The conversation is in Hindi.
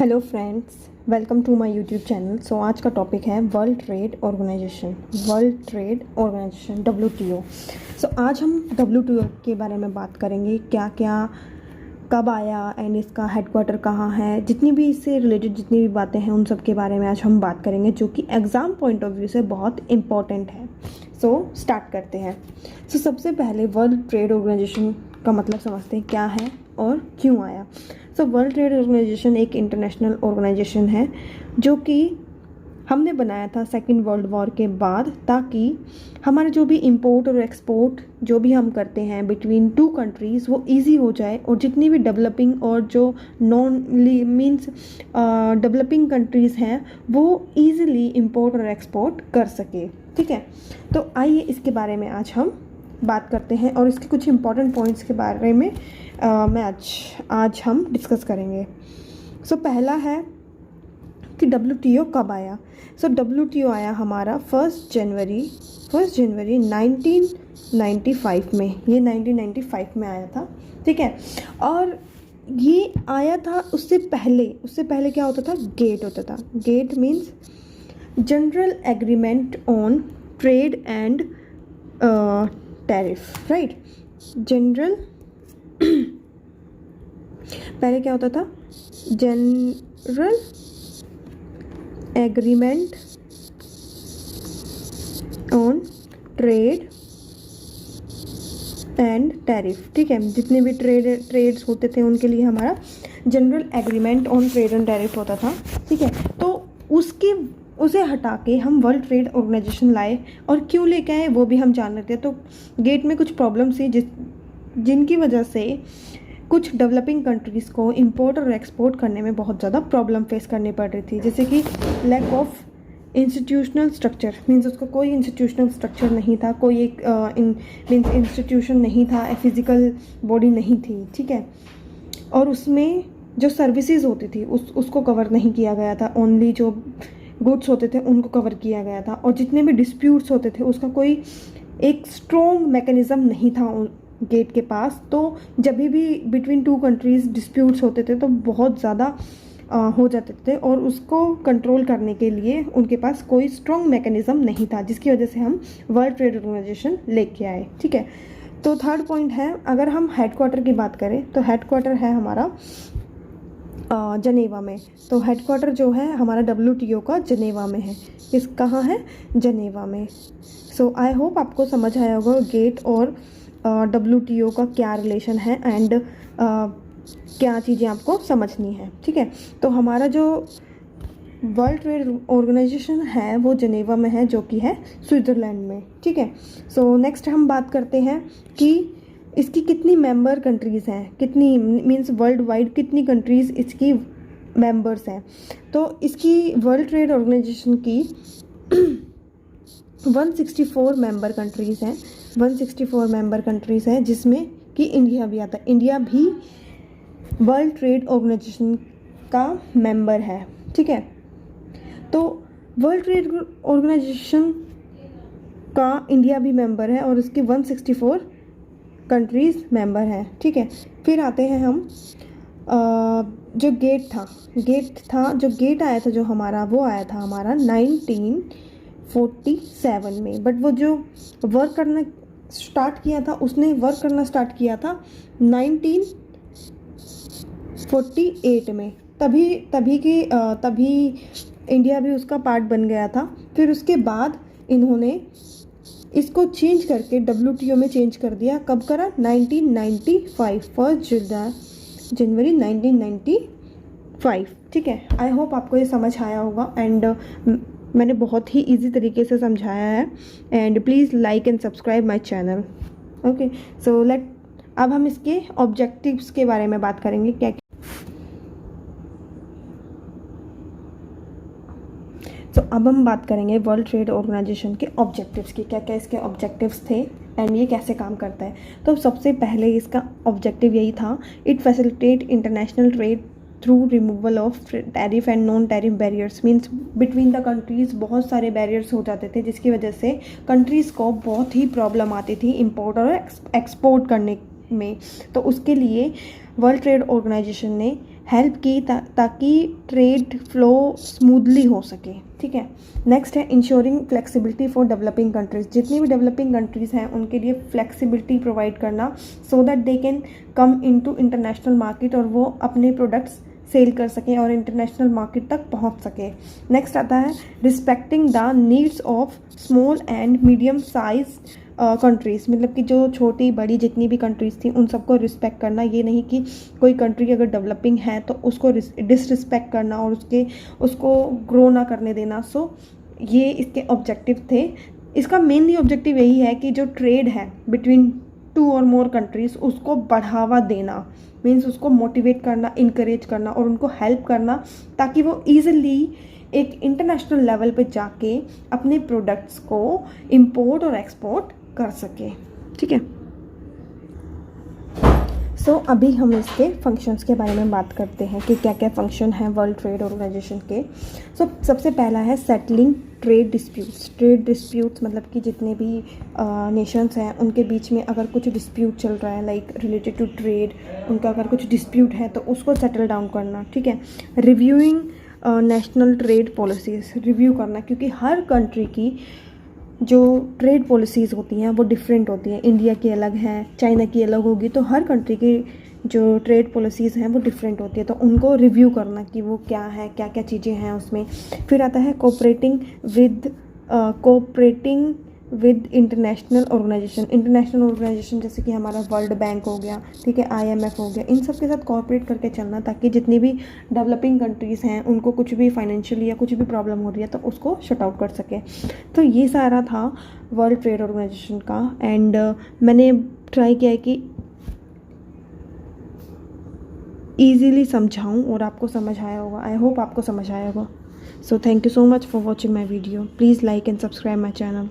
Hello friends, welcome to my YouTube channel. So आज का टॉपिक है world trade organisation WTO। So आज हम WTO के बारे में बात करेंगे, क्या क्या कब आया एंड इसका हेडक्वार्टर कहाँ है, जितनी भी इससे रिलेटेड जितनी भी बातें हैं उन सब के बारे में आज हम बात करेंगे, जो कि एग्ज़ाम पॉइंट ऑफ व्यू से बहुत इम्पॉर्टेंट है। सो स्टार्ट करते हैं। सो सबसे पहले वर्ल्ड ट्रेड ऑर्गेनाइजेशन का मतलब समझते हैं क्या है और क्यों आया। सो वर्ल्ड ट्रेड ऑर्गेनाइजेशन एक इंटरनेशनल ऑर्गेनाइजेशन है जो कि हमने बनाया था सेकेंड वर्ल्ड वॉर के बाद, ताकि हमारे जो भी इंपोर्ट और एक्सपोर्ट जो भी हम करते हैं बिटवीन टू कंट्रीज़ वो इजी हो जाए, और जितनी भी डेवलपिंग और जो नॉन मीन्स डेवलपिंग कंट्रीज़ हैं वो इजीली इंपोर्ट और एक्सपोर्ट कर सके। ठीक है, तो आइए इसके बारे में आज हम बात करते हैं और इसके कुछ इंपॉर्टेंट पॉइंट्स के बारे में आज हम डिस्कस करेंगे। सो पहला है कि WTO कब आया। सो WTO आया हमारा 1 जनवरी 1995 में। ये 1995 में आया था। ठीक है, और ये आया था उससे पहले क्या होता था? गेट होता था। GATT means general agreement on trade and tariff, right. General पहले क्या होता था? General agreement on trade and tariff. ठीक है, जितने भी ट्रेड्स होते थे उनके लिए हमारा general agreement on trade and tariff होता था। ठीक है, तो उसे हटा के हम वर्ल्ड ट्रेड ऑर्गेनाइजेशन लाए, और क्यों लेके आए वो भी हम जान लेते हैं। तो गेट में कुछ प्रॉब्लम्स थी जिनकी वजह से कुछ डेवलपिंग कंट्रीज़ को इंपोर्ट और एक्सपोर्ट करने में बहुत ज़्यादा प्रॉब्लम फेस करनी पड़ रही थी, जैसे कि lack of institutional structure. Means उसका कोई इंस्टीट्यूशनल स्ट्रक्चर नहीं था, कोई एक मीन्स इंस्टीट्यूशन नहीं था, फिजिकल बॉडी नहीं थी। ठीक है, और उसमें जो सर्विसेज होती थी उसको कवर नहीं किया गया था। ओनली जो गुड्स होते थे उनको कवर किया गया था, और जितने भी डिस्प्यूट्स होते थे उसका कोई एक स्ट्रॉन्ग मैकेनिज़्म नहीं था गेट के पास। तो जब भी बिटवीन टू कंट्रीज़ डिस्प्यूट्स होते थे तो बहुत ज़्यादा हो जाते थे, और उसको कंट्रोल करने के लिए उनके पास कोई स्ट्रॉन्ग मैकेनिज़्म नहीं था, जिसकी वजह से हम वर्ल्ड ट्रेड ऑर्गेनाइजेशन लेके आए। ठीक है, तो थर्ड पॉइंट है, अगर हम हेडक्वार्टर की बात करें तो हेडक्वार्टर है हमारा जनेवा में। तो हेडक्वार्टर जो है हमारा WTO का जनेवा में है। कहाँ है? जनेवा में। सो आई होप आपको समझ आया होगा गेट और WTO का क्या रिलेशन है एंड क्या चीज़ें आपको समझनी है। ठीक है, तो हमारा जो वर्ल्ड ट्रेड ऑर्गेनाइजेशन है वो जनेवा में है, जो कि है स्विट्ज़रलैंड में। ठीक है, सो नेक्स्ट हम बात करते हैं कि इसकी कितनी मेंबर कंट्रीज़ हैं, कितनी मीन्स वर्ल्ड वाइड कितनी कंट्रीज़ इसकी मेंबर्स हैं। तो इसकी वर्ल्ड ट्रेड ऑर्गेनाइजेशन की 164 मेंबर कंट्रीज़ हैं। 164 मेंबर कंट्रीज़ हैं, जिसमें कि इंडिया भी आता है। इंडिया भी वर्ल्ड ट्रेड ऑर्गेनाइजेशन का मेंबर है। ठीक है, तो वर्ल्ड ट्रेड ऑर्गेनाइजेशन का इंडिया भी मेंबर है और इसके 164 कंट्रीज़ मेंबर हैं। ठीक है, फिर आते हैं हम जो गेट था जो गेट आया था जो हमारा, वो आया था हमारा 1947 में। बट वो जो वर्क करना स्टार्ट किया था, उसने वर्क करना स्टार्ट किया था 1948 में। तभी इंडिया भी उसका पार्ट बन गया था। फिर उसके बाद इन्होंने इसको चेंज करके WTO में चेंज कर दिया। कब करा? 1995, 1 जनवरी 1995। ठीक है, आई होप आपको ये समझ आया होगा, एंड मैंने बहुत ही इजी तरीके से समझाया है। And please like and subscribe my channel. Okay, so अब हम इसके ऑब्जेक्टिव्स के बारे में बात करेंगे। क्या तो अब हम बात करेंगे वर्ल्ड ट्रेड ऑर्गेनाइजेशन के ऑब्जेक्टिव्स की, क्या क्या इसके ऑब्जेक्टिव्स थे एंड ये कैसे काम करता है। तो सबसे पहले इसका ऑब्जेक्टिव यही था, it facilitate international trade through removal of tariff and non tariff barriers. Means between the countries बहुत सारे बैरियर्स हो जाते थे, जिसकी वजह से कंट्रीज़ को बहुत ही प्रॉब्लम आती थी इंपोर्ट और एक्सपोर्ट करने में। तो उसके लिए वर्ल्ड ट्रेड ऑर्गेनाइजेशन ने हेल्प की ताकि ट्रेड फ्लो स्मूथली हो सके, ठीक है। नेक्स्ट है ensuring flexibility for developing countries. जितनी भी डेवलपिंग कंट्रीज़ हैं उनके लिए फ्लेक्सिबिलिटी प्रोवाइड करना so that they can come into international market और वो अपने प्रोडक्ट्स सेल कर सकें और इंटरनेशनल मार्केट तक पहुंच सके। नेक्स्ट आता है respecting the needs of small and medium size countries, मतलब कि जो छोटी बड़ी जितनी भी कंट्रीज़ थी उन सबको रिस्पेक्ट करना। ये नहीं कि कोई कंट्री अगर डेवलपिंग है तो उसको डिसरिस्पेक्ट करना और उसको ग्रो ना करने देना। सो ये इसके ऑब्जेक्टिव थे। इसका मेनली ऑब्जेक्टिव यही है कि जो ट्रेड है बिटवीन 2 और मोर कंट्रीज़ उसको बढ़ावा देना, मीन्स उसको मोटिवेट करना, इनकरेज करना और उनको हेल्प करना ताकि वो ईज़िली एक इंटरनेशनल लेवल पे जाके अपने प्रोडक्ट्स को इंपोर्ट और एक्सपोर्ट कर सके, ठीक है। सो अभी हम इसके फंक्शंस के बारे में बात करते हैं कि क्या क्या फंक्शन हैं वर्ल्ड ट्रेड ऑर्गेनाइजेशन के। सबसे पहला है settling trade disputes. Trade disputes मतलब कि जितने भी नेशंस हैं उनके बीच में अगर कुछ डिस्प्यूट चल रहा है लाइक रिलेटेड टू ट्रेड, उनका अगर कुछ डिस्प्यूट है तो उसको सेटल डाउन करना, ठीक है। Reviewing national trade policies, review करना, क्योंकि हर कंट्री की जो ट्रेड पॉलिसीज़ होती हैं वो डिफरेंट होती हैं। इंडिया की अलग है, चाइना की अलग होगी, तो हर कंट्री की जो ट्रेड पॉलिसीज़ हैं वो डिफरेंट होती है, तो उनको रिव्यू करना कि वो क्या है, क्या क्या चीज़ें हैं उसमें। फिर आता है cooperating with international organisation. International organisation जैसे कि हमारा वर्ल्ड बैंक हो गया, ठीक है, IMF हो गया, इन सब के साथ कोऑपरेट करके चलना ताकि जितनी भी डेवलपिंग कंट्रीज़ हैं उनको कुछ भी फाइनेंशियली या कुछ भी प्रॉब्लम हो रही है तो उसको शट आउट कर सके। तो ये सारा था वर्ल्ड ट्रेड ऑर्गेनाइजेशन का। एंड मैंने ट्राई किया है कि ईजीली समझाऊँ और आपको समझ आया होगा। आई होप आपको समझ आया होगा। So thank you so much for watching my video. Please like and subscribe my channel.